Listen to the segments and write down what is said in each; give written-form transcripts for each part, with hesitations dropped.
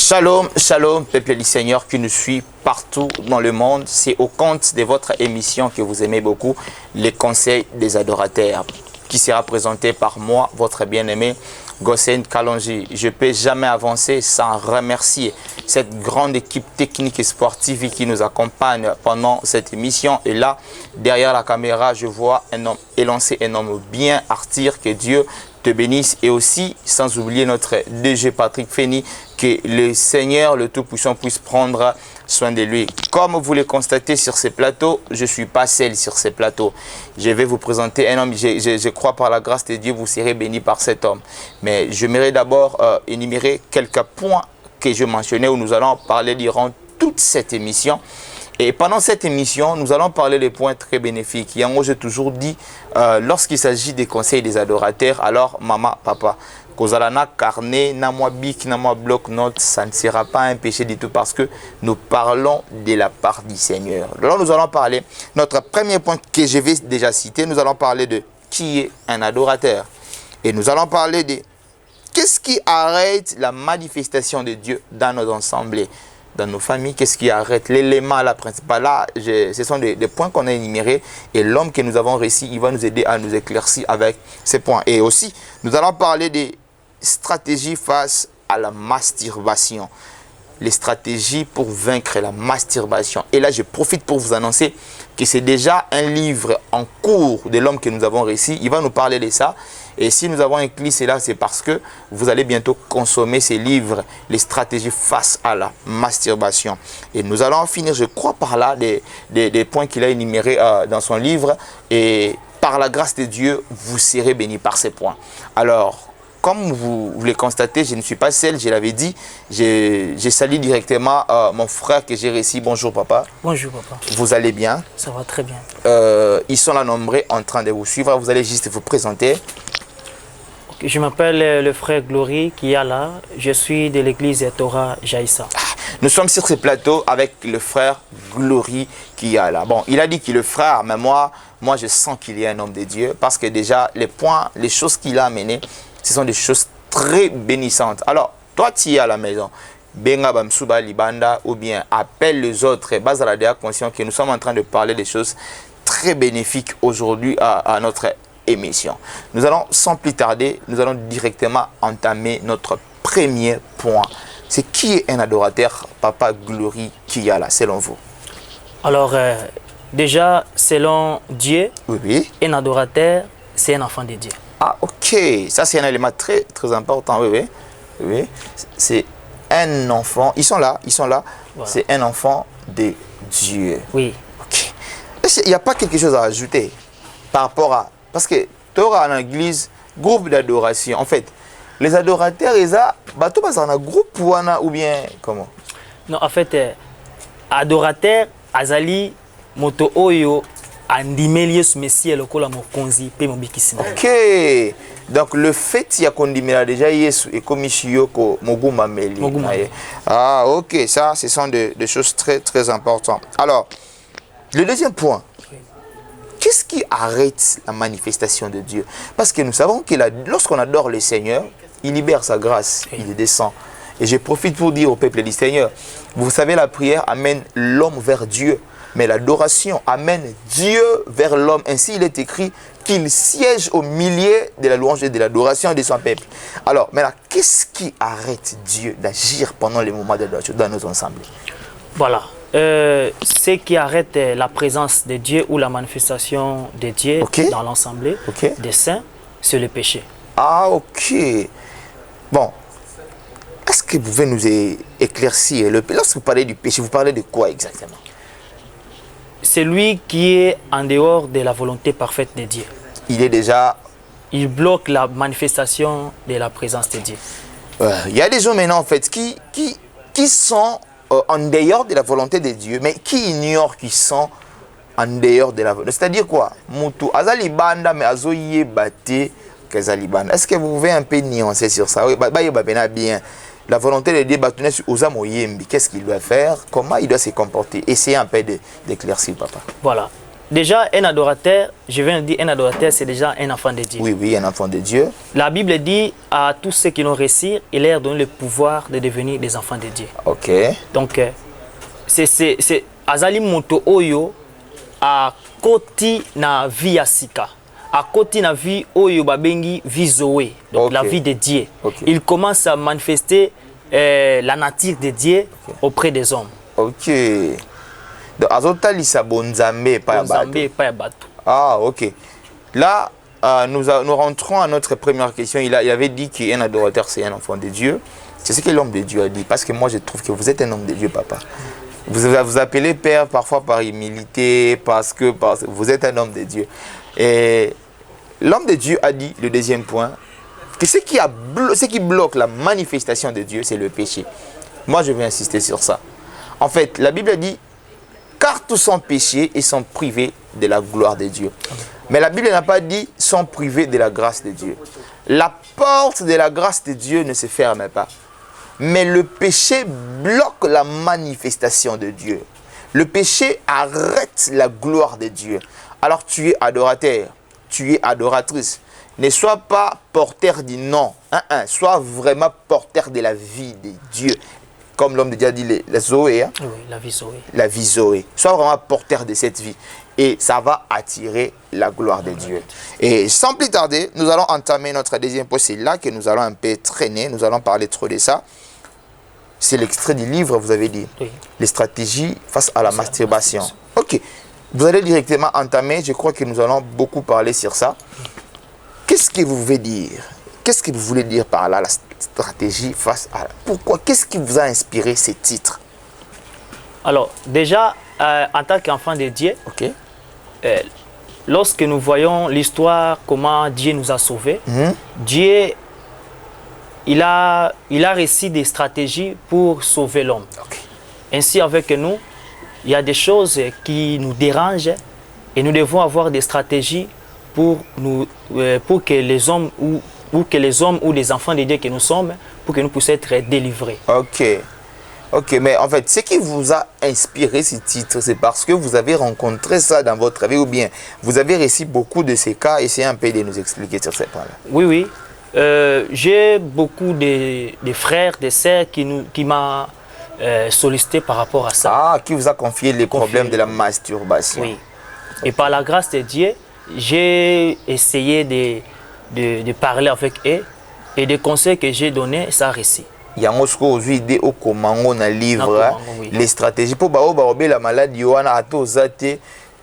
Shalom, shalom, peuple du Seigneur qui nous suit partout dans le monde. C'est au compte de votre émission que vous aimez beaucoup, les conseils des adorateurs, qui sera présenté par moi, votre bien-aimé, Gossen Kalonji. Je ne peux jamais avancer sans remercier cette grande équipe technique et sportive qui nous accompagne pendant cette émission. Et là, derrière la caméra, je vois un homme élancé, un homme bien artir, que Dieu te bénisse. Et aussi, sans oublier notre DG Patrick Feni, que le Seigneur, le Tout-Puissant, puisse prendre soin de lui. Comme vous le constatez sur ces plateaux, je ne suis pas seul sur ces plateaux. Je vais vous présenter un homme, je crois par la grâce de Dieu, vous serez bénis par cet homme. Mais j'aimerais d'abord énumérer quelques points que je mentionnais où nous allons parler durant toute cette émission. Et pendant cette émission, nous allons parler des points très bénéfiques. Et moi, j'ai toujours dit, lorsqu'il s'agit des conseils des adorateurs, alors maman, papa, Kozalana, carnet, na moi bic, na moi bloc note, ça ne sera pas un péché du tout parce que nous parlons de la part du Seigneur. Alors nous allons parler, notre premier point que je vais déjà citer, nous allons parler de qui est un adorateur. Et nous allons parler de qu'est-ce qui arrête la manifestation de Dieu dans nos assemblées, dans nos familles, qu'est-ce qui arrête l'élément, la principale. Là, ce sont des points qu'on a énumérés et l'homme que nous avons réussi, il va nous aider à nous éclaircir avec ces points. Et aussi, nous allons parler des stratégies face à la masturbation. Les stratégies pour vaincre la masturbation. Et là, je profite pour vous annoncer que c'est déjà un livre en cours de l'homme que nous avons réussi. Il va nous parler de ça. Et si nous avons écrit cela, c'est parce que vous allez bientôt consommer ces livres, les stratégies face à la masturbation. Et nous allons finir, je crois, par là, des points qu'il a énumérés dans son livre. Et par la grâce de Dieu, vous serez bénis par ces points. Alors, comme vous le constatez, je ne suis pas seul, je l'avais dit. J'ai salué directement mon frère que j'ai réussi. Bonjour papa. Bonjour papa. Vous allez bien? Ça va très bien. Ils sont là nombreux en train de vous suivre. Vous allez juste vous présenter. Okay, je m'appelle le frère Glory qui est là. Je suis de l'église Torah Jaïssa. Nous sommes sur ce plateau avec le frère Glory qui est là. Bon, il a dit qu'il est le frère, mais moi je sens qu'il est un homme de Dieu parce que déjà les points, les choses qu'il a amenées, ce sont des choses très bénissantes. Alors, toi, tu es à la maison. Benga Bamsuba Libanda ou bien appelle les autres. Bazaladea conscient que nous sommes en train de parler des choses très bénéfiques aujourd'hui à notre émission. Nous allons, sans plus tarder, nous allons directement entamer notre premier point. C'est qui est un adorateur, Papa Glory Kiyala, selon vous? Alors, déjà, selon Dieu, oui. Un adorateur, c'est un enfant de Dieu. Ah, ok. Ça, c'est un élément très, très important. Oui. C'est un enfant. Ils sont là. Voilà. C'est un enfant de Dieu. Oui. Ok. Il n'y a pas quelque chose à ajouter par rapport à... Parce que tu auras en église, groupe d'adoration. En fait, les adorateurs, ils ont un groupe ou bien comment? Non, en fait, adorateur, Azali, Moto Oyo, Andimelius Messie, le kola mokonzi, pe mobikisina. Ok. Donc le fait il y a condimé déjà Yesu et comme Ishiyoko Moguma Meli. Ah ok, ça ce sont des choses très très importantes. Alors, le deuxième point. Qu'est-ce qui arrête la manifestation de Dieu? Parce que nous savons que lorsqu'on adore le Seigneur, il libère sa grâce, il descend. Et je profite pour dire au peuple du Seigneur, vous savez, la prière amène l'homme vers Dieu. Mais l'adoration amène Dieu vers l'homme. Ainsi, il est écrit qu'il siège au milieu de la louange et de l'adoration de son peuple. Alors, maintenant, qu'est-ce qui arrête Dieu d'agir pendant les moments d'adoration dans nos ensembles? Voilà. Ce qui arrête la présence de Dieu ou la manifestation de Dieu dans l'assemblée des saints, c'est le péché. Ah, ok. Bon. Est-ce que vous pouvez nous éclaircir? Lorsque vous parlez du péché, vous parlez de quoi exactement? C'est lui qui est en dehors de la volonté parfaite de Dieu. Il est déjà... Il bloque la manifestation de la présence de Dieu. Il y a des gens maintenant en fait qui sont en dehors de la volonté de Dieu, mais qui ignorent qu'ils sont en dehors de la volonté. C'est-à-dire quoi? Moutou, azali banda mais azoye bate kazali banda. Est-ce que vous pouvez un peu nuancer sur ça? Oui, bien. La volonté de Dieu, qu'est-ce qu'il doit faire? Comment il doit se comporter? Essayez un peu d'éclaircir, papa. Voilà. déjà, un adorateur, je viens de dire, un adorateur, c'est déjà un enfant de Dieu. Oui, oui, un enfant de Dieu. La Bible dit à tous ceux qui l'ont réussi, il leur donne le pouvoir de devenir des enfants de Dieu. Ok. Donc, c'est Azali Moto Oyo a koti na vie ya sika. A koti na vie Oyo Babengi vie Zoé. Donc, la vie de Dieu. Il commence à manifester la nature de Dieu auprès des hommes. Ok. Donc, Azotali sa bonzambe, pas Batou. Ah, ok. Là, nous rentrons à notre première question. Il avait dit qu'un adorateur, c'est un enfant de Dieu. C'est ce que l'homme de Dieu a dit. Parce que moi, je trouve que vous êtes un homme de Dieu, papa. Vous appelez père parfois par humilité, parce que vous êtes un homme de Dieu. Et l'homme de Dieu a dit, le deuxième point, que ce qui bloque la manifestation de Dieu, c'est le péché. Moi, je vais insister sur ça. En fait, la Bible dit, car tous sont péchés et sont privés de la gloire de Dieu. Mais la Bible n'a pas dit sont privés de la grâce de Dieu. La porte de la grâce de Dieu ne se ferme pas. Mais le péché bloque la manifestation de Dieu. Le péché arrête la gloire de Dieu. Alors tu es adorateur, tu es adoratrice. Ne sois pas porteur du nom. Sois vraiment porteur de la vie de Dieu. Comme l'homme de Dieu a dit, la Zoé. Hein? Oui, la vie Zoé. La vie Zoé. Sois vraiment porteur de cette vie. Et ça va attirer la gloire de Dieu. Et sans plus tarder, nous allons entamer notre deuxième point. C'est là que nous allons un peu traîner. Nous allons parler trop de ça. C'est l'extrait du livre, vous avez dit. Oui. Les stratégies face à la masturbation. Ok. Vous allez directement entamer. Je crois que nous allons beaucoup parler sur ça. Qu'est-ce que vous voulez dire? Qu'est-ce que vous voulez dire par là, la stratégie face à... Pourquoi? Qu'est-ce qui vous a inspiré ces titres? Alors, déjà, en tant qu'enfant de Dieu, lorsque nous voyons l'histoire, comment Dieu nous a sauvés, Dieu, il a réussi des stratégies pour sauver l'homme. Ainsi, avec nous, il y a des choses qui nous dérangent et nous devons avoir des stratégies pour que les hommes ou les enfants de Dieu que nous sommes, pour que nous puissions être délivrés. Ok, mais en fait, ce qui vous a inspiré ces titres, c'est parce que vous avez rencontré ça dans votre vie ou bien vous avez réussi beaucoup de ces cas. Essayez un peu de nous expliquer sur ces points-là. Oui, oui. J'ai beaucoup de frères, de sœurs qui m'ont sollicité par rapport à ça. Ah, qui vous a confié les problèmes de la masturbation. Oui. Et par la grâce de Dieu, j'ai essayé de parler avec eux et des conseils que j'ai donnés, ça a réussi. Il y a aujourd'hui idée au comment on a livre les stratégies pour la maladie.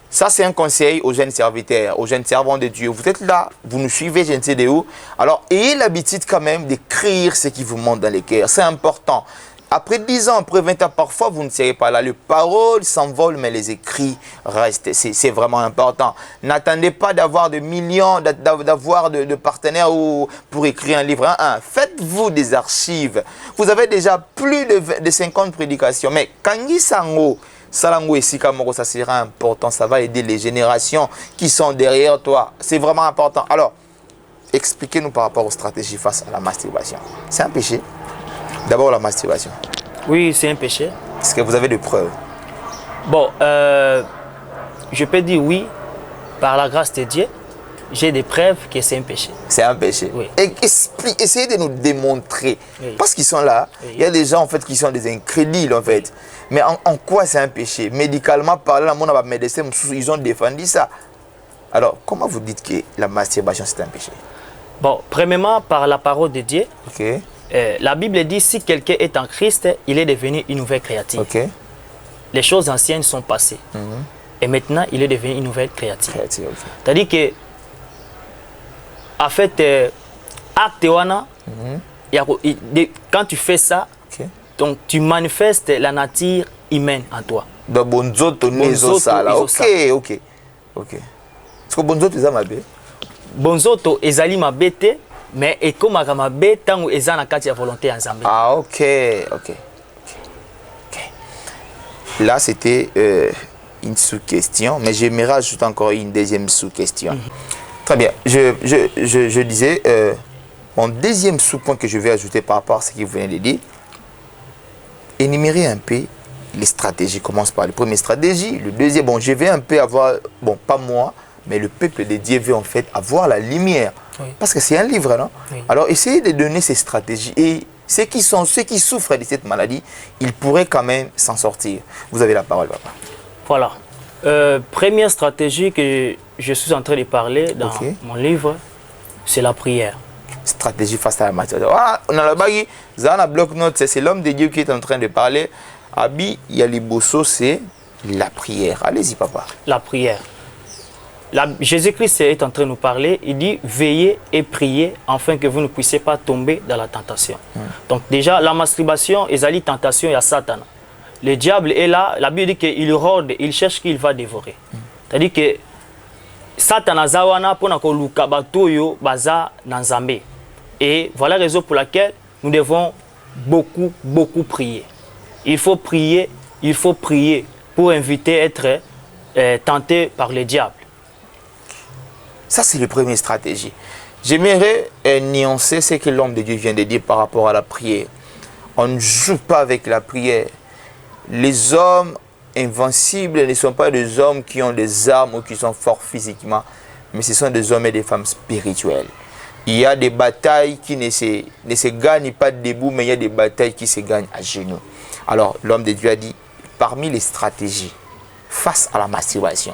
Ça, c'est un conseil aux jeunes serviteurs, aux jeunes servants de Dieu. Vous êtes là, vous nous suivez, je ne sais de où. Alors, ayez l'habitude quand même d'écrire ce qui vous monte dans les cœurs. C'est important. Après 10 ans, après 20 ans, parfois, vous ne serez pas là. Les paroles s'envolent, mais les écrits restent. C'est vraiment important. N'attendez pas d'avoir de millions, d'avoir de partenaires pour écrire un livre. Faites-vous des archives. Vous avez déjà plus de 50 prédications. Mais Kangi Sango, Salango et Sikamoro, ça sera important. Ça va aider les générations qui sont derrière toi. C'est vraiment important. Alors, expliquez-nous par rapport aux stratégies face à la masturbation. C'est un péché? D'abord la masturbation. Oui, c'est un péché. Est-ce que vous avez des preuves? Bon, je peux dire oui, par la grâce de Dieu, j'ai des preuves que c'est un péché. C'est un péché. Oui. Et essayez de nous démontrer. Oui. Parce qu'ils sont là, il y a des gens en fait qui sont des incrédules en fait. Mais en quoi c'est un péché? Médicalement parlant, mon médecin, ils ont défendu ça. Alors, comment vous dites que la masturbation c'est un péché? Bon, premièrement, par la parole de Dieu. Ok. La Bible dit si quelqu'un est en Christ, il est devenu une nouvelle créature. Okay. Les choses anciennes sont passées. Et maintenant, il est devenu une nouvelle créature. C'est-à-dire que, en fait, acte quand tu fais ça, donc tu manifestes la nature humaine en toi. Donc, bonzoto ça. Ok. Est-ce que bonzoto est ma bé? Bonzoto ezali mabete. Mais et comme mabe tango eza na kati ya volonté ensemble. Ah ok. Là c'était une sous-question, mais j'aimerais ajouter encore une deuxième sous-question. Très bien. Je disais mon deuxième sous-point que je vais ajouter par rapport à ce que vous venez de dire. Énumérez un peu les stratégies. Commence par les premières stratégies. Le deuxième, bon, je vais un peu avoir, bon, pas moi, mais le peuple de Dieu veut en fait avoir la lumière. Oui. Parce que c'est un livre, non? Oui. Alors, essayez de donner ces stratégies. Et ceux qui souffrent de cette maladie, ils pourraient quand même s'en sortir. Vous avez la parole, papa. Voilà. Première stratégie que je suis en train de parler dans mon livre, c'est la prière. Stratégie face à la matière. Voilà, on a la bague, Zana bloc-notes, c'est l'homme de Dieu qui est en train de parler. Abi, Yaliboso, c'est la prière. Allez-y, papa. La prière. Jésus-Christ est en train de nous parler. Il dit veillez et priez afin que vous ne puissiez pas tomber dans la tentation. Donc, déjà, la masturbation est une tentation à Satan. Le diable est là. La Bible dit qu'il rôde, il cherche qu'il va dévorer. C'est-à-dire que Satan a zawana pour que luka batoyo baza nanzambe. Et voilà la raison pour laquelle nous devons beaucoup prier. Il faut prier pour éviter d'être tenté par le diable. Ça, c'est la première stratégie. J'aimerais nuancer ce que l'homme de Dieu vient de dire par rapport à la prière. On ne joue pas avec la prière. Les hommes invincibles ne sont pas des hommes qui ont des armes ou qui sont forts physiquement, mais ce sont des hommes et des femmes spirituels. Il y a des batailles qui ne se gagnent pas debout, mais il y a des batailles qui se gagnent à genoux. Alors, l'homme de Dieu a dit, parmi les stratégies face à la masturbation,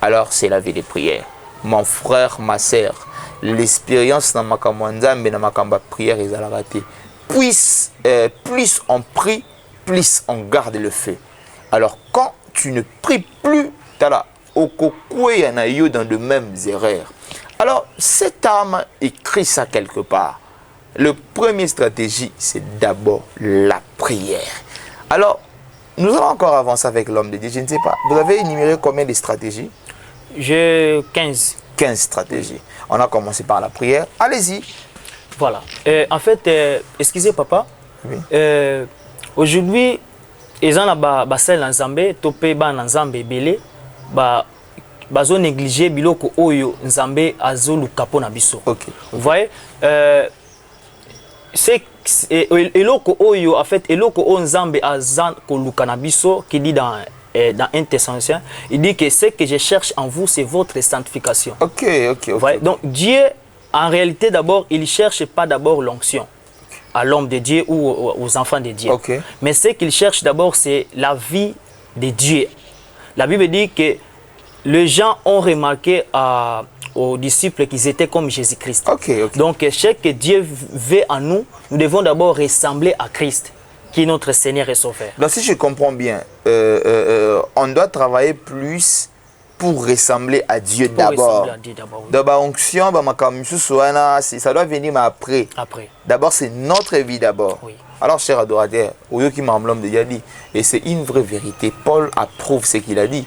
alors c'est la vie de prière. Mon frère, ma sœur, l'expérience dans ma kamwanzambe, dans ma kamba prière, ils ont raté. Plus on prie, plus on garde le feu. Alors, quand tu ne pries plus, tu as là, okokoué yanayo dans de mêmes erreurs. Alors, cette âme écrit ça quelque part. La première stratégie, c'est d'abord la prière. Alors, nous allons encore avancer avec l'homme de Dieu. Je ne sais pas, vous avez énuméré combien de stratégies? J'ai 15. 15 stratégies. On a commencé par la prière. Allez-y. Voilà. En fait, excusez papa. Oui. Aujourd'hui, ils ont ba sel nzambe, topé ba nzambe belé, bazo négliger biloko oyo nzambe azolu kapo na biso. OK. Vous voyez, c'est eloko oyo en fait eloko o nzambe azan ko luka na biso qui dit dans 1 Thessaloniciens, il dit que ce que je cherche en vous, c'est votre sanctification. Ok. Donc Dieu, en réalité, d'abord, il ne cherche pas d'abord l'onction à l'homme de Dieu ou aux enfants de Dieu. Mais ce qu'il cherche d'abord, c'est la vie de Dieu. La Bible dit que les gens ont remarqué aux disciples qu'ils étaient comme Jésus-Christ. Donc, ce que Dieu veut en nous, nous devons d'abord ressembler à Christ, qui est notre Seigneur et Sauveur. Donc si je comprends bien, on doit travailler plus pour ressembler à Dieu d'abord. D'abord, onction, ça doit venir après. D'abord, c'est notre vie d'abord. Oui. Alors, cher adorateur, et c'est une vraie vérité. Paul approuve ce qu'il a dit.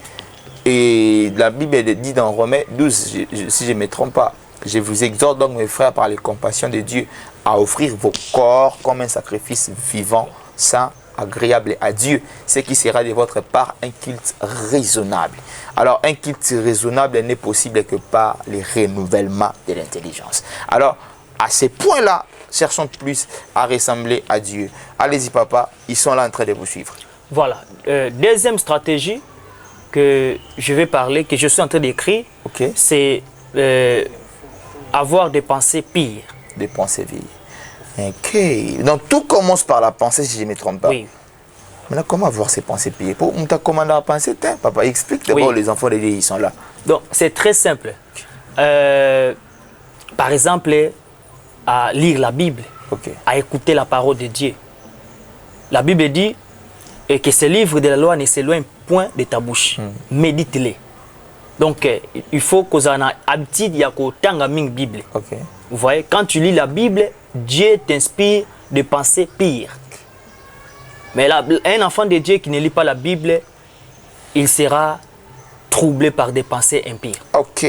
Et la Bible dit dans Romains 12, si je ne me trompe pas, je vous exhorte donc mes frères par les compassions de Dieu à offrir vos corps comme un sacrifice vivant, saint, agréable à Dieu, ce qui sera de votre part un culte raisonnable. Alors, un culte raisonnable n'est possible que par le renouvellement de l'intelligence. Alors, à ces points-là, cherchons plus à ressembler à Dieu. Allez-y, papa, ils sont là en train de vous suivre. Voilà. Deuxième stratégie que je vais parler, que je suis en train d'écrire, c'est avoir des pensées pires. Des pensées pires. Ok. Donc tout commence par la pensée, si je ne me trompe pas. Oui. Maintenant, comment avoir ces pensées pires? Pour me commander à penser, papa, explique d'abord les enfants de Dieu, ils sont là. Donc c'est très simple. Par exemple, à lire la Bible, à écouter la parole de Dieu. La Bible dit que ce livre de la loi ne s'éloigne point de ta bouche. Médite-les. Donc, il faut que vous ayez l'habitude de lire la Bible. Vous voyez, quand tu lis la Bible, Dieu t'inspire de penser pire. Mais là, un enfant de Dieu qui ne lit pas la Bible, il sera troublé par des pensées impires. Ok.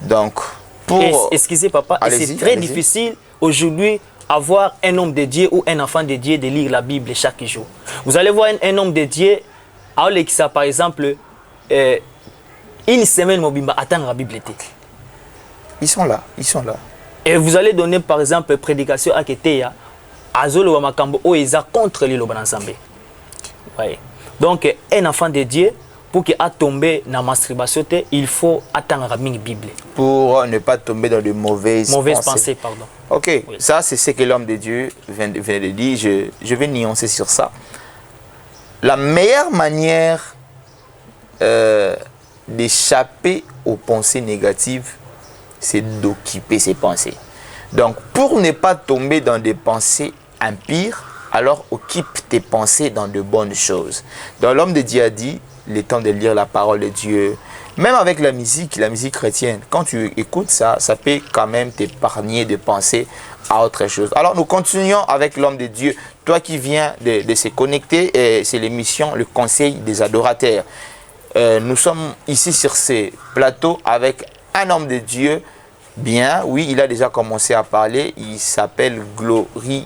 Donc, pour... Excusez papa, c'est très difficile aujourd'hui avoir un homme de Dieu ou un enfant de Dieu de lire la Bible chaque jour. Vous allez voir un homme de Dieu, par exemple, une semaine, attendre la Bible. Ils sont là. Et vous allez donner par exemple prédication à Keteya, Azolo Wamakambo Oeza contre les Lobanzambe. Ouais. Donc, un enfant de Dieu, pour qu'il a tombé dans la masturbation, il faut attendre la Bible. Pour ne pas tomber dans de mauvaises pensées. Pardon. Ok, oui. Ça c'est ce que l'homme de Dieu vient de dire. Je vais nuancer sur ça. La meilleure manière d'échapper aux pensées négatives, c'est d'occuper ses pensées. Donc, pour ne pas tomber dans des pensées impires, alors occupe tes pensées dans de bonnes choses. Donc, l'homme de Dieu a dit, le temps de lire la parole de Dieu, même avec la musique chrétienne, quand tu écoutes ça, ça peut quand même t'épargner de penser à autre chose. Alors, nous continuons avec l'homme de Dieu. Toi qui viens de se connecter, c'est l'émission Le Conseil des Adorateurs. Nous sommes ici sur ces plateaux avec un homme de Dieu. Bien, oui, il a déjà commencé à parler. Il s'appelle Glory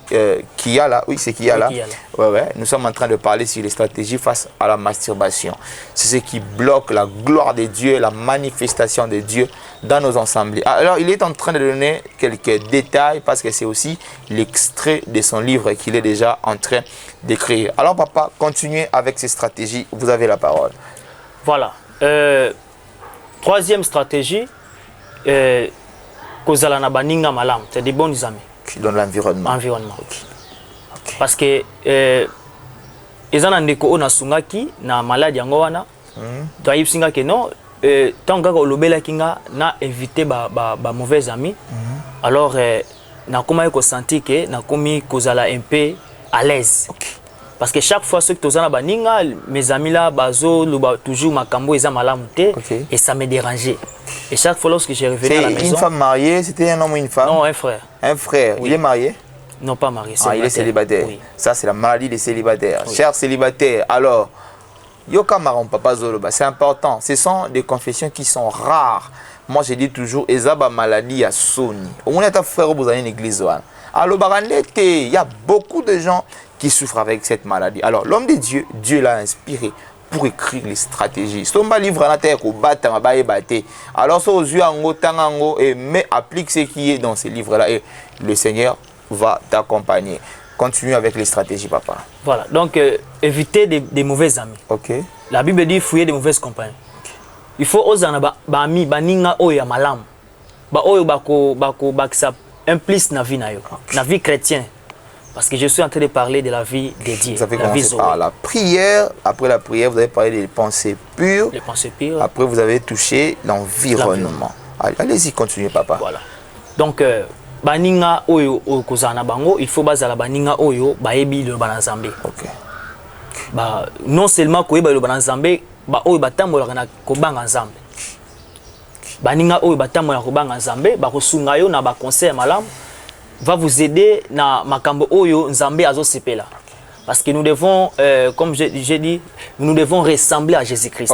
Kiala. Oui, c'est Kiala. Ouais. Nous sommes en train de parler sur les stratégies face à la masturbation. C'est ce qui bloque la gloire de Dieu, la manifestation de Dieu dans nos assemblées. Alors, il est en train de donner quelques détails parce que c'est aussi l'extrait de son livre qu'il est déjà en train d'écrire. Alors, papa, continuez avec ces stratégies. Vous avez la parole. Voilà. Troisième stratégie. C'est des bons amis. Dans l'environnement. Okay. Parce que ils ont un déco na sungaki na maladie yangoana. Tu as singa que non tant que olobela kinga na éviter ba mauvais amis. Alors na comment ko sentir que na komi kozala un peu à l'aise. Okay. Parce que chaque fois que tu as baninga mes amis là bazo toujours makambo eza malamu te et ça me dérangeait. Et chaque fois lorsque j'ai revenu à la maison... C'est une femme mariée, c'était un homme ou une femme? Non, un frère. Un frère, oui. Il est marié? Non, pas marié, il est célibataire. Oui. Ça, c'est la maladie des célibataires. Oui. Chers célibataires, alors, Yoka Maron Papa Zoloba, c'est important. Ce sont des confessions qui sont rares. Moi, je dis toujours, Ezaba maladie à Sony. On est un frère vous avez une église. Alors, il y a beaucoup de gens qui souffrent avec cette maladie. Alors, l'homme de Dieu, Dieu l'a inspiré pour écrire les stratégies. Si on va livrer la terre, alors ça aux yeux mais applique ce qui est dans ces livres-là et le Seigneur va t'accompagner. Continue avec les stratégies, papa. Voilà, donc éviter des mauvais amis. Ok. La Bible dit fouiller des mauvaises compagnies. Okay. Il faut oser ami baninga oya malam. Ba oyo bako ça implique na vie na yo, na vie chrétienne. Parce que je suis en train de parler de la vie de Dieu. Vous avez commencé par la prière. Après la prière, vous avez parlé des pensées pures. Les pensées pures. Après, vous avez touché l'environnement. Allez-y, continuez, papa. Voilà. Donc, baninga oyo kozana bango, il faut bazala baninga oyo baebi le banazambe. Ok. Ba non seulement koyeba le banazambe, ba oyo batambola na kobanga nzambe. Baninga oyo batambola kobanga nzambe, ba kosunga yo na ba conseil malam. Va vous aider na makambo oyo nzambe azo sepela. Parce que nous devons, comme j'ai dit, nous devons ressembler à Jésus-Christ.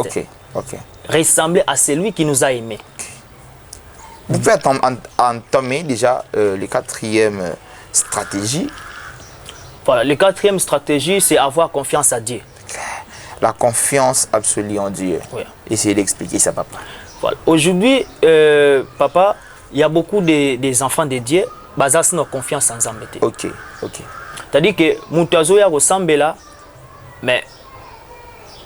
Ok. Ressembler à celui qui nous a aimés. Vous pouvez entamer déjà les quatrième stratégie. Voilà, la quatrième stratégie, c'est avoir confiance à Dieu. La confiance absolue en Dieu. Oui. Essayez d'expliquer ça, papa. Voilà. Aujourd'hui, papa, il y a beaucoup des enfants de Dieu. Basé sur notre confiance en Nzambe. Ok. C'est-à-dire que Moutazo ya ressemble mais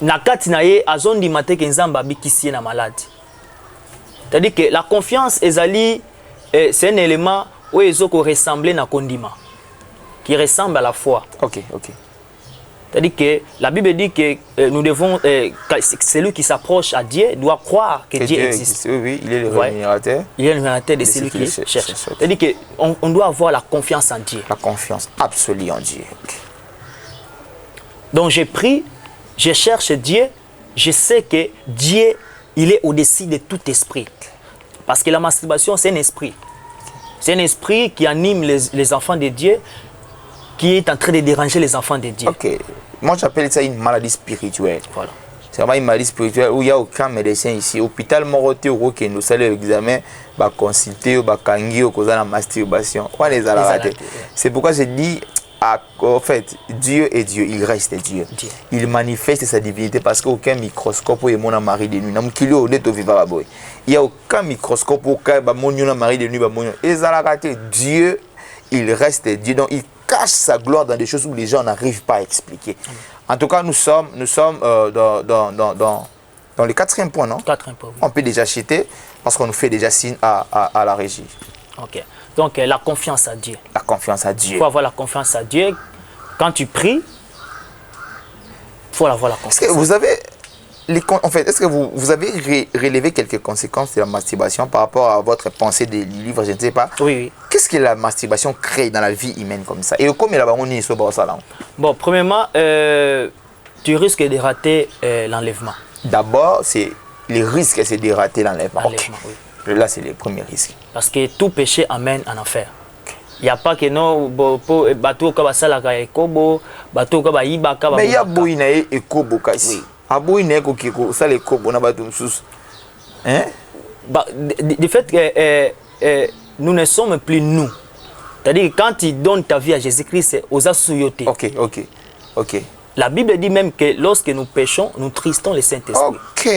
nakati na ye azondi mate ke Nzambe abikisi na malade. C'est-à-dire que la confiance c'est un élément où ils ont ressemblé na kondima qui ressemble à la foi. Ok. C'est-à-dire que la Bible dit que nous devons, celui qui s'approche à Dieu doit croire que Dieu existe. Oui, il est le rémunérateur. Il est le rémunérateur de celui qui cherche. C'est-à-dire qu'on doit avoir la confiance en Dieu. La confiance absolue en Dieu. Donc j'ai pris, je cherche Dieu, je sais que Dieu, il est au-dessus de tout esprit. Parce que la masturbation, c'est un esprit. C'est un esprit qui anime les enfants de Dieu, qui est en train de déranger les enfants de Dieu. Ok. Moi, j'appelle ça une maladie spirituelle. Voilà. C'est vraiment une maladie spirituelle où il n'y a aucun médecin ici. Hôpital Moroté, où nous allons l'examen, consulter, kangi, cause la masturbation. C'est pourquoi je dis, en fait, Dieu est Dieu, il reste Dieu. Il manifeste sa divinité parce qu'aucun microscope où il y a mon mari de nuit. Il n'y a aucun microscope où il y a mon mari de nuit. Dieu, il reste Dieu. Donc, il cache sa gloire dans des choses où les gens n'arrivent pas à expliquer. En tout cas, nous sommes dans le 4e point, non? 4e point, oui. On peut déjà acheter parce qu'on nous fait déjà signe à la régie. Ok. Donc, la confiance à Dieu. La confiance à Dieu. Il faut avoir la confiance à Dieu. Quand tu pries, il faut avoir la confiance. Est-ce que vous avez... est-ce que vous avez relevé quelques conséquences de la masturbation par rapport à votre pensée des livres, je ne sais pas? Oui, oui. Qu'est-ce que la masturbation crée dans la vie humaine comme ça? Et comment là-bas on y est sur ça là? Bon, premièrement, tu risques de rater l'enlèvement. D'abord, c'est les risques, c'est de rater l'enlèvement. L'enlèvement, Okay. oui. Là, c'est les premiers risques. Parce que tout péché amène en enfer. Il n'y a pas que non, bateau comme ça, la kobo, bateau comme ibaka. Mais il y a boina et kobo kasi. A boina ko ça les kobo na bateau sous. Hein? Du fait que nous ne sommes plus nous. C'est-à-dire que quand tu donnes ta vie à Jésus-Christ, c'est aux assouyotes. Ok. La Bible dit même que lorsque nous péchons, nous tristons le Saint-Esprit. Ok.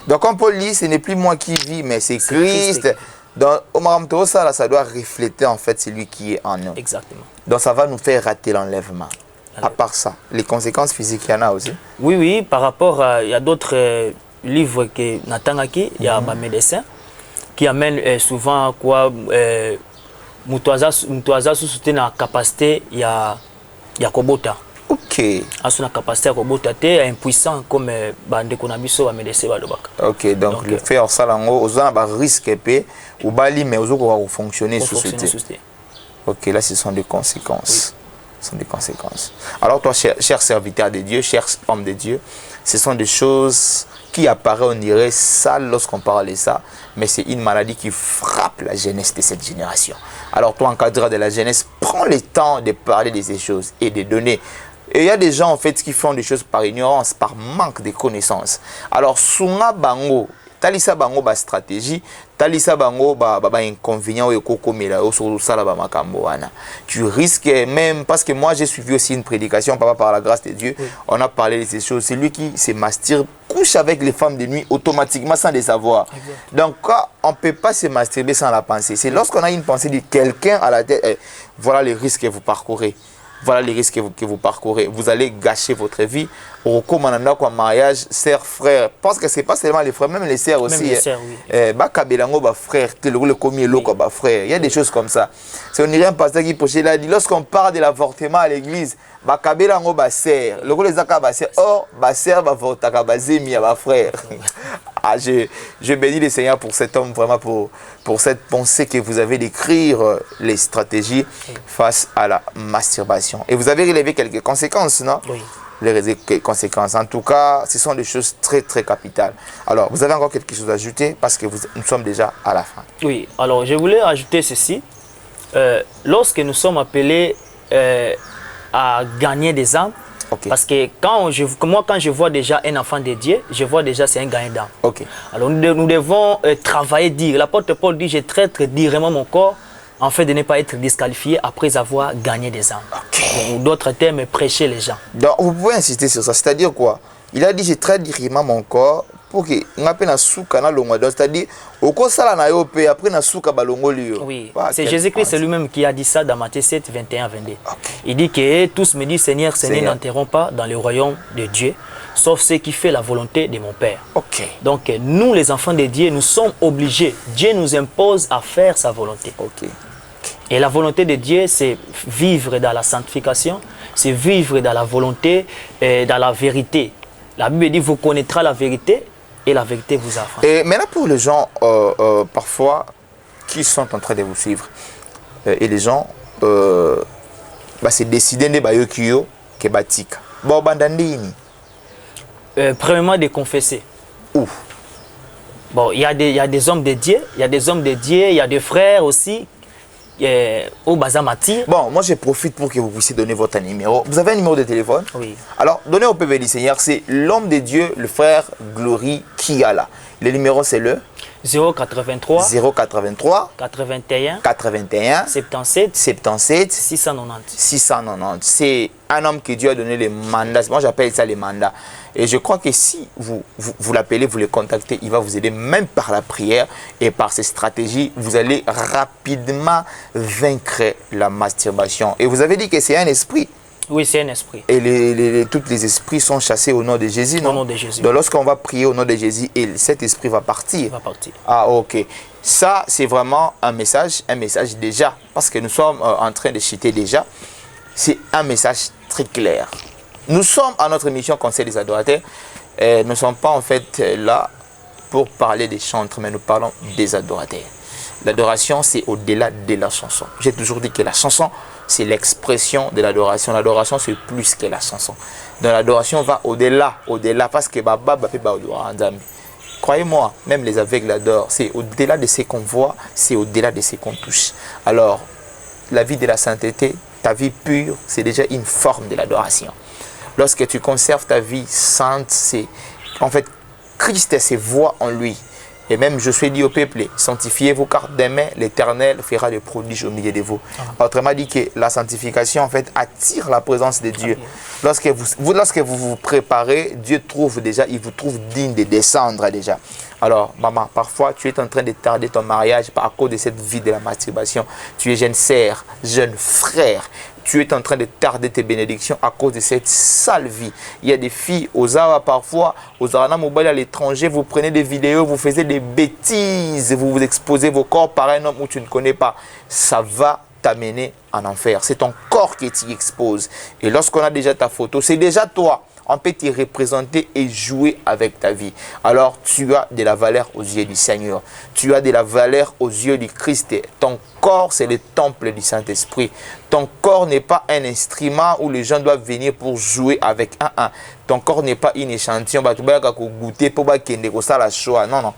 Donc on peut lire, ce n'est plus moi qui vis, mais c'est Christ. Donc au Maramto, ça doit refléter en fait celui qui est en nous. Exactement. Donc ça va nous faire rater l'enlèvement. À part ça, les conséquences physiques, il y en a aussi. Oui, par rapport à... Il y a d'autres livres que Natangaki, il y a un médecin qui amène souvent quoi... Mutuaza sous la capacité, il y a Kobota. Ok. À son capacité à Kobota, tu es impuissant comme Bande Konabiso, médecin. Ok, donc le faire ça, aux gens risque épais, ou bali, mais aux autres vont fonctionner sous ce thé. Ok, là ce sont des conséquences. Oui. Ce sont des conséquences. Alors toi, cher serviteur de Dieu, cher homme de Dieu, ce sont des choses qui apparaissent, on dirait, sales lorsqu'on parle de ça, mais c'est une maladie qui frappe la jeunesse de cette génération. Alors toi, encadreur de la jeunesse, prends le temps de parler de ces choses et de donner. Et il y a des gens en fait qui font des choses par ignorance, par manque de connaissances. Alors, sunga bango, talisa bango ba stratégie, talisa bango ba inconvénient ou kokomela ou sur ça ba makambo wana. Tu risques même parce que moi j'ai suivi aussi une prédication par la grâce de Dieu. Oui. On a parlé de ces choses. C'est lui qui se masturbe, couche avec les femmes de nuit automatiquement sans les savoir. Donc on ne peut pas se masturber sans la pensée. C'est lorsqu'on a une pensée de quelqu'un à la tête, voilà les risques que vous parcourez. Voilà les risques que vous parcourez. Vous allez gâcher votre vie. Au commandant quoi mariage, sœur, frère. Parce que ce n'est pas seulement les frères, même les sœurs aussi. Même les sœurs, oui. Frère, frère. Il y a des choses comme ça. C'est on dirait un pasteur qui pochait là, dit lorsqu'on parle de l'avortement à l'église, sœur. Le les sœur, or, sœur, frère. Ah, je bénis le Seigneur pour cet homme, vraiment pour cette pensée que vous avez d'écrire les stratégies face à la masturbation. Et vous avez relevé quelques conséquences, non? Oui. Les conséquences. En tout cas, ce sont des choses très, très capitales. Alors, vous avez encore quelque chose à ajouter parce que nous sommes déjà à la fin. Oui, alors je voulais ajouter ceci. Lorsque nous sommes appelés à gagner des âmes, okay. Parce que quand je vois déjà un enfant de Dieu, je vois déjà c'est un gagnant d'âme. Okay. Alors nous devons travailler, dire. L'apôtre Paul dit, je traite directement mon corps en fait de ne pas être disqualifié après avoir gagné des âmes. Okay. Ou d'autres termes, prêcher les gens. Donc vous pouvez insister sur ça, c'est-à-dire quoi? Il a dit, je traite directement mon corps pour que n'appelle un souka na longo. C'est-à-dire au cours ça na yo pe après na souka balongo liyo. Oui, c'est Jésus-Christ lui-même qui a dit ça dans Matthieu 7 21 22. Okay. Il dit que tous me disent Seigneur, n'entreront pas dans le royaume de Dieu, sauf ceux qui font la volonté de mon Père. Okay. Donc nous les enfants de Dieu, nous sommes obligés. Dieu nous impose à faire sa volonté. Okay. Et la volonté de Dieu, c'est vivre dans la sanctification, c'est vivre dans la volonté et dans la vérité. La Bible dit, vous connaîtrez la vérité et la vérité vous affranchira. Et maintenant pour les gens, parfois, qui sont en train de vous suivre, et les gens, c'est décidé de bayokio que batika. Bon, bandandini. Premièrement, de confesser. Ouf. Bon, il y a des hommes de Dieu, il y a des frères aussi. Au Bazamati. Bon, moi je profite pour que vous puissiez donner votre numéro. Vous avez un numéro de téléphone? Oui. Alors, donnez au PV du Seigneur, c'est l'homme de Dieu, le frère Glory Kiala. Le numéro c'est le 083 083 81 81 77 77 690. 690. C'est un homme que Dieu a donné les mandats. Moi, j'appelle ça les mandats. Et je crois que si vous l'appelez, vous le contactez, il va vous aider même par la prière et par ses stratégies. Vous allez rapidement vaincre la masturbation. Et vous avez dit que c'est un esprit. Oui, c'est un esprit. Et tous les esprits sont chassés au nom de Jésus, non? Au nom de Jésus. Donc lorsqu'on va prier au nom de Jésus, cet esprit va partir. Il va partir. Ah, ok. Ça, c'est vraiment un message déjà. Parce que nous sommes en train de citer déjà. C'est un message très clair. Nous sommes à notre émission Conseil des adorateurs. Nous ne sommes pas en fait là pour parler des chantres, mais nous parlons des adorateurs. L'adoration, c'est au-delà de la chanson. J'ai toujours dit que la chanson, c'est l'expression de l'adoration. L'adoration, c'est plus que la chanson. Donc l'adoration va au-delà, parce que croyez-moi, même les aveugles adorent. C'est au-delà de ce qu'on voit, c'est au-delà de ce qu'on touche. Alors, la vie de la sainteté, ta vie pure, c'est déjà une forme de l'adoration. Lorsque tu conserves ta vie sainte, c'est en fait Christ se voit en lui. Et même je suis dit au peuple, sanctifiez-vous car demain l'Éternel fera des prodiges au milieu de vous. Autrement dit que la sanctification en fait attire la présence de Dieu. Lorsque vous vous préparez, Dieu trouve déjà, il vous trouve digne de descendre déjà. Alors maman, parfois tu es en train de tarder ton mariage à cause de cette vie de la masturbation. Tu es jeune sœur, jeune frère. Tu es en train de tarder tes bénédictions à cause de cette sale vie. Il y a des filles aux Awa parfois, aux Arana Mobile à l'étranger, vous prenez des vidéos, vous faites des bêtises, vous vous exposez vos corps par un homme où tu ne connais pas. Ça va t'amener en enfer. C'est ton corps qui t'y expose. Et lorsqu'on a déjà ta photo, c'est déjà toi. On peut t'y représenter et jouer avec ta vie. Alors, tu as de la valeur aux yeux du Seigneur. Tu as de la valeur aux yeux du Christ. Ton corps, c'est le temple du Saint-Esprit. Ton corps n'est pas un instrument où les gens doivent venir pour jouer avec un. Ton corps n'est pas une échantillon. Non, non.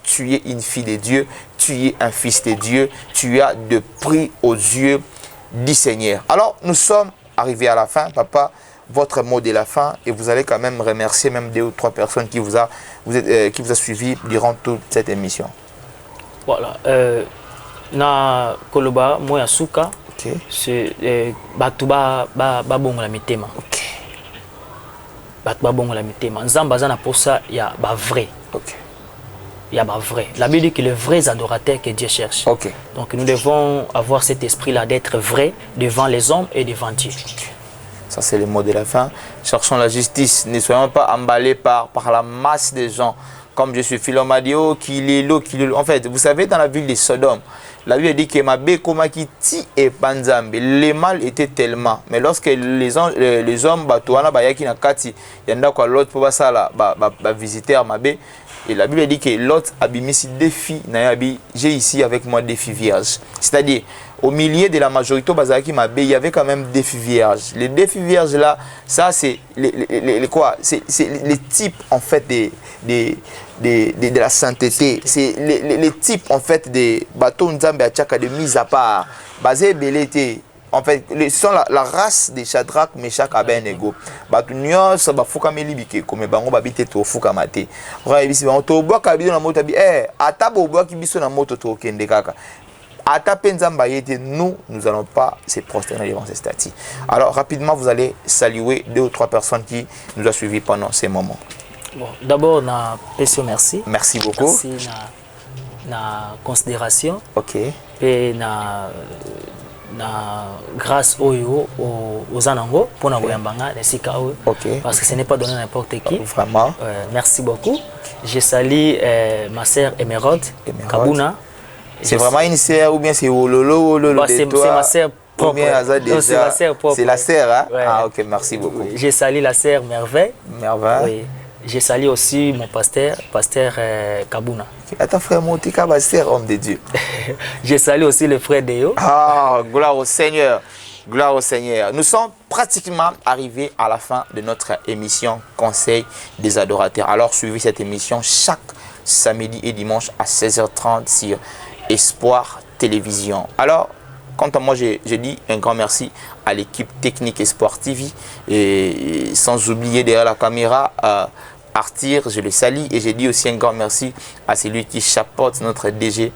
Tu es une fille de Dieu. Tu es un fils de Dieu. Tu as de prix aux yeux du Seigneur. Alors, nous sommes arrivés à la fin, papa. Votre mot de la fin et vous allez quand même remercier même 2 ou 3 personnes qui vous a suivi durant toute cette émission. Voilà. Na koloba moya suka. Ok. C'est batuba ba bongola mitema. Ok. Batuba bongola mitema. Nzamba zana pour ça il y a ba vrai. Ok. Il y a ba vrai. La Bible dit que les vrais adorateurs que Dieu cherche. Ok. Donc nous devons avoir cet esprit-là d'être vrai devant les hommes et devant Dieu. Ça, c'est le mot de la fin. Cherchons la justice. Ne soyons pas emballés par la masse des gens. Comme je suis Philomadio, qu'il est l'eau. En fait, vous savez, dans la ville de Sodome, la Bible dit que Mabé Komaki Ti et Panzambe, les mal étaient tellement. Mais lorsque les hommes, Batouana, Bayaki Nakati, Yanda quoi l'autre pour ça, visiter Mabé, et la Bible dit que l'autre a mis 2 filles. J'ai ici avec moi 2 filles vierges. C'est-à-dire, au milieu de la majorité Bazaki Mabé, il y avait quand même 2 filles vierges. Les 2 filles vierges là, ça c'est quoi? C'est les types en fait de la sainteté. C'est les types en fait des bateaux Nzambe Achaka de mise à part. Basé Belete. En fait, ils sont la race de Shadrach, Meshach, Abednego. Batunyo, ça va fouka melibike comme bango babite to fouka mate. Roya bisi bango to bois kabido na moto bi atabo bois ki biso na moto to kende kaka. Ata penzamba yete nous allons pas se prosterner devant ces statues. Alors rapidement vous allez saluer 2 ou 3 personnes qui nous ont suivis pendant ces moments. Bon, d'abord na peso merci. Merci beaucoup. Merci na considération. OK. Et na grâce aux Anango pour nous yambanga parce que ce n'est pas donné à n'importe qui. Vraiment. Merci beaucoup. Je salue ma sœur Emeraude Kabuna. C'est vraiment une sœur ou bien c'est Ololo c'est ma sœur propre. C'est ma sœur propre. C'est la sœur, hein? Ouais. Ah ok, merci beaucoup. Je salue la sœur Merveille. Merveille. Oui. Je salue aussi mon pasteur Kabuna. Attends frère Motika, pasteur, homme de Dieu. Je salue aussi le frère Deo. Ah, gloire au Seigneur. Gloire au Seigneur. Nous sommes pratiquement arrivés à la fin de notre émission Conseil des adorateurs. Alors suivez cette émission chaque samedi et dimanche à 16h30 sur Espoir Télévision. Alors, quant à moi, j'ai dit un grand merci à l'équipe technique Espoir TV et sans oublier derrière la caméra Arthur, je le salue. Et j'ai dit aussi un grand merci à celui qui chapeaute notre DG,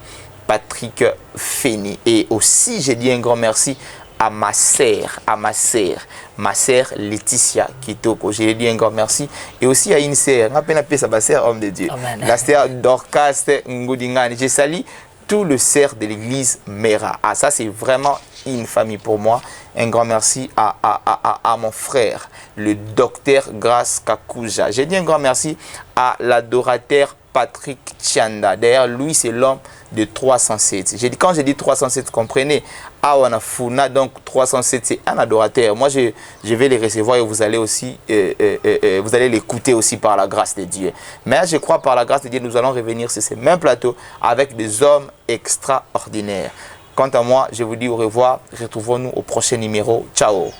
Patrick Feni. Et aussi, j'ai dit un grand merci à ma sœur Laetitia Kitoko. J'ai dit un grand merci. Et aussi à une sœur, ma sœur, homme de Dieu. Amen. La sœur Dorcas Ngoudingani. Je salue tout le cerf de l'église Mera. Ah, ça, c'est vraiment une famille pour moi. Un grand merci à mon frère, le docteur Grace Kakuja. J'ai dit un grand merci à l'adorateur Patrick Tchanda. D'ailleurs, lui, c'est l'homme de 307. Quand j'ai dit 307, comprenez, Awanafuna, donc 307, c'est un adorateur. Moi, je vais les recevoir et vous allez aussi, vous allez l'écouter aussi par la grâce de Dieu. Mais je crois par la grâce de Dieu, nous allons revenir sur ce même plateau avec des hommes extraordinaires. Quant à moi, je vous dis au revoir. Retrouvons-nous au prochain numéro. Ciao.